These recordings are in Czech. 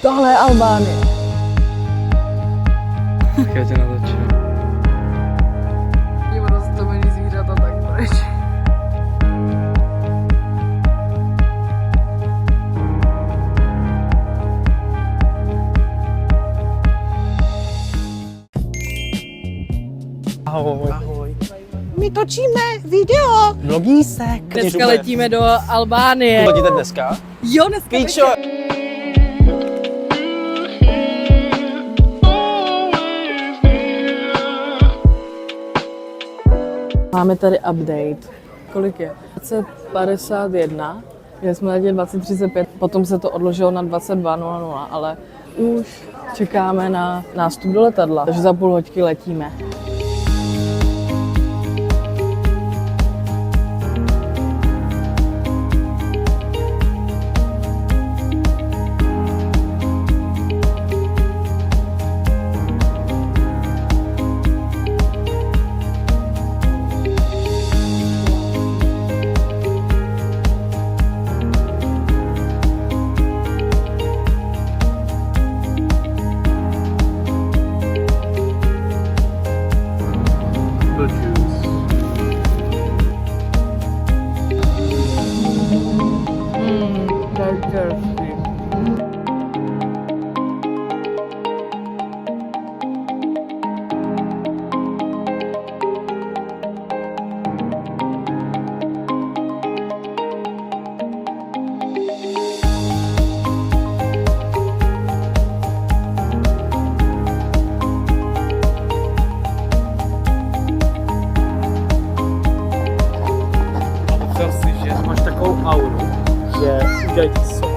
Tohle je Albánie. Já tě natočím. Tím roztomený zvířata tak pryč. Ahoj. Ahoj. My točíme video. Vlogísek. Dneska letíme do Albánie. Letíte dneska? Jo, dneska Píčo. Máme tady update. Kolik je? 20:51. Že jsme letěli 20:35, potom se to odložilo na 22:00, ale už čekáme na nástup do letadla, takže za půl hoďky letíme. Představ si, že máš takovou auru, že udělají ti socha.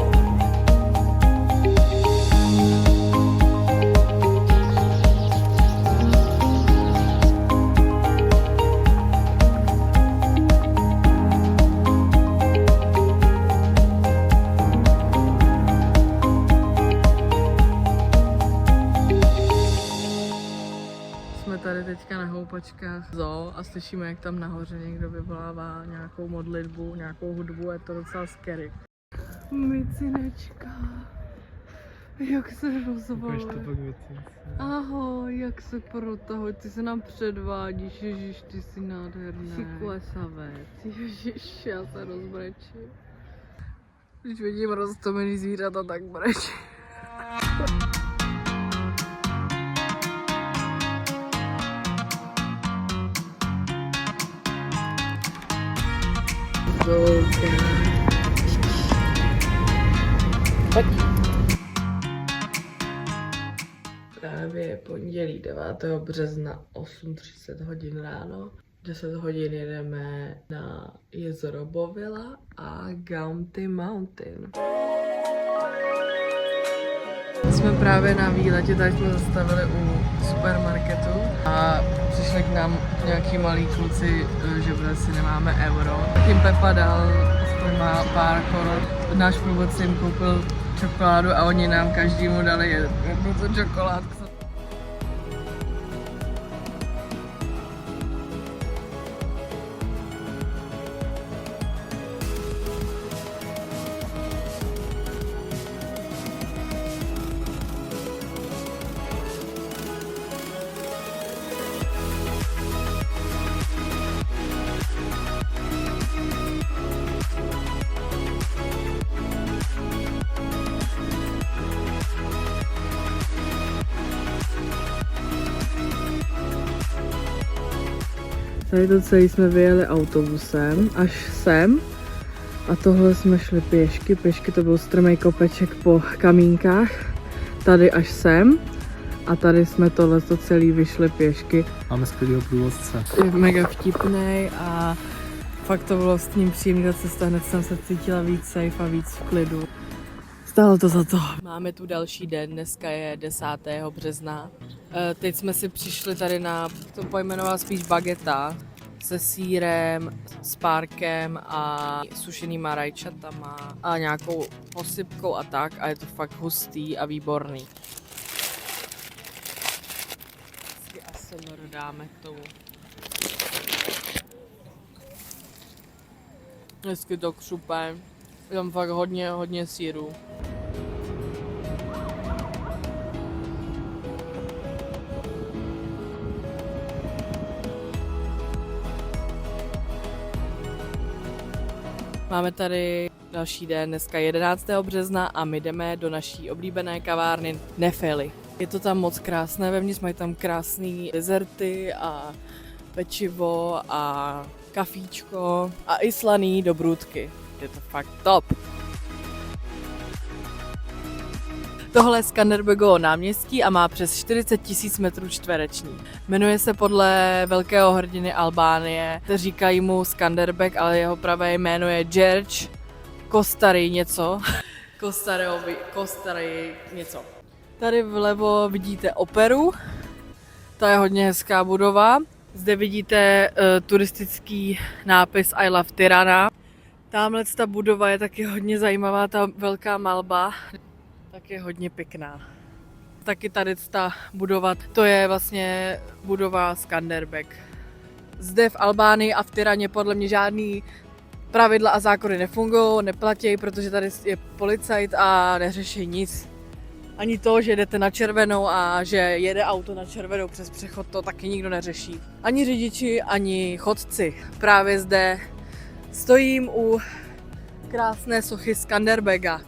Jsme tady teďka na houpačkách zoo a slyšíme, jak tam nahoře někdo vyvolává nějakou modlitbu, nějakou hudbu, je to docela scary. Micinečka, jak se rozvoluje. Ahoj, jak se protahoj, ty se nám předvádíš, ježiš, ty jsi nádherný. Jsi klesavec, ježiš, já se rozbrečím. Když vidím roztomený zvířata, tak brečím. Pojď. Právě je pondělí 9. března 8:30 hodin ráno. 10 hodin jedeme na jezero Bovila a Gaunty Mountain. Jsme právě na výletě, tady jsme zastavili u supermarketu a přišli k nám nějaký malí kluci, že vlastně nemáme euro. Tak jim Pepa dal aspoň má pár korun. Náš průvodce jim koupil čokoládu a oni nám každému dali jednu čokoládku. Tady to celé jsme vyjeli autobusem až sem a tohle jsme šli pěšky. Pěšky to byl strmý kopeček po kamínkách, tady až sem a tady jsme tohle celé vyšli pěšky. Máme skvělýho průvodce. Je mega vtipnej a fakt to bylo s ním příjemná cesta, hned jsem se cítila víc safe a víc v klidu. Stálo to za to. Máme tu další den, dneska je 10. března. Teď jsme si přišli tady na, to pojmenoval spíš bageta, se sýrem, s párkem a sušenýma rajčatama a nějakou posypkou a tak a je to fakt hustý a výborný. ASMR dáme k tomu. Hezky to křupe. Je tam fakt hodně sýru. Máme tady další den, dneska 11. března a my jdeme do naší oblíbené kavárny Nefeli. Je to tam moc krásné, vevnitř mají tam krásné dezerty a pečivo a kafíčko a i slaný dobrůdky. Je to fakt top. Tohle je Skanderbegovo náměstí a má přes 40 000 metrů čtverečních. Jmenuje se podle velkého hrdiny Albánie, kteří říkají mu Skanderbeg, ale jeho pravé jméno je George Kostary něco. Kostary něco. Tady vlevo vidíte operu, ta je hodně hezká budova. Zde vidíte turistický nápis I love Tirana. Tamhle ta budova je taky hodně zajímavá, ta velká malba. Tak je hodně pěkná. Taky tady ta budova, to je vlastně budova Skanderbeg. Zde v Albánii a v Tiraně podle mě žádný pravidla a zákony nefungují, neplatí, protože tady je policajt a neřeší nic. Ani to, že jdete na červenou a že jede auto na červenou přes přechod, to taky nikdo neřeší. Ani řidiči, ani chodci. Právě zde stojím u krásné sochy Skanderbega.